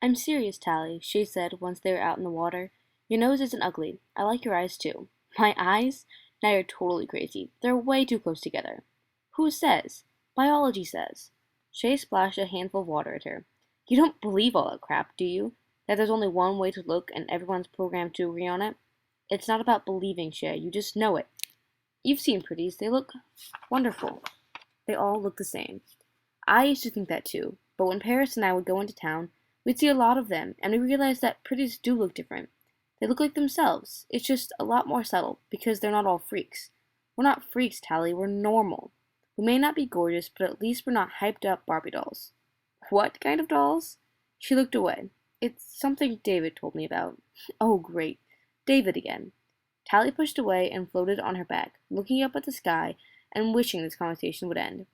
I'm serious, Tally, she said once they were out in the water. Your nose isn't ugly. I like your eyes, too. My eyes? Now you're totally crazy. They're way too close together. Who says? Biology says. Shay splashed a handful of water at her. You don't believe all that crap, do you? That there's only one way to look and everyone's programmed to agree on it? It's not about believing, Shay. You just know it. You've seen pretties. They look wonderful. They all look the same. I used to think that too, but when Paris and I would go into town, we'd see a lot of them, and we realized that pretties do look different. They look like themselves. It's just a lot more subtle, because they're not all freaks. We're not freaks, Tally. We're normal. We may not be gorgeous, but at least we're not hyped up Barbie dolls. What kind of dolls? She looked away. It's something David told me about. Oh, great. David again. Tally pushed away and floated on her back, looking up at the sky and wishing this conversation would end.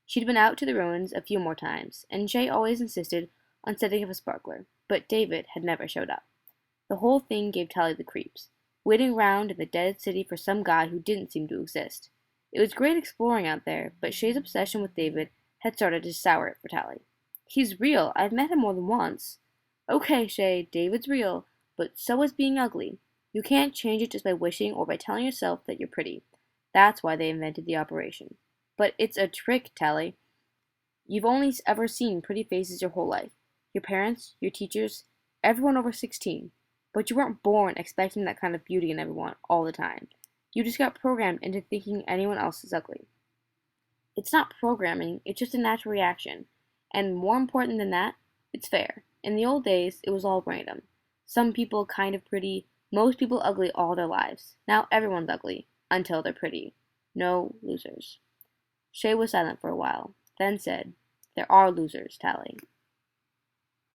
She'd been out to the ruins a few more times, and Shay always insisted on setting up a sparkler, but David had never showed up. The whole thing gave Tally the creeps, waiting round in the dead city for some guy who didn't seem to exist. It was great exploring out there, but Shay's obsession with David had started to sour it for Tally. He's real. I've met him more than once. Okay, Shay, David's real, but so is being ugly. You can't change it just by wishing or by telling yourself that you're pretty. That's why they invented the operation. But it's a trick, Tally. You've only ever seen pretty faces your whole life. Your parents, your teachers, everyone over 16. But you weren't born expecting that kind of beauty in everyone all the time. You just got programmed into thinking anyone else is ugly. It's not programming, it's just a natural reaction. And more important than that, it's fair. In the old days, it was all random. Some people kind of pretty, most people ugly all their lives. Now everyone's ugly, until they're pretty. No losers. Shay was silent for a while, then said, There are losers, Tally.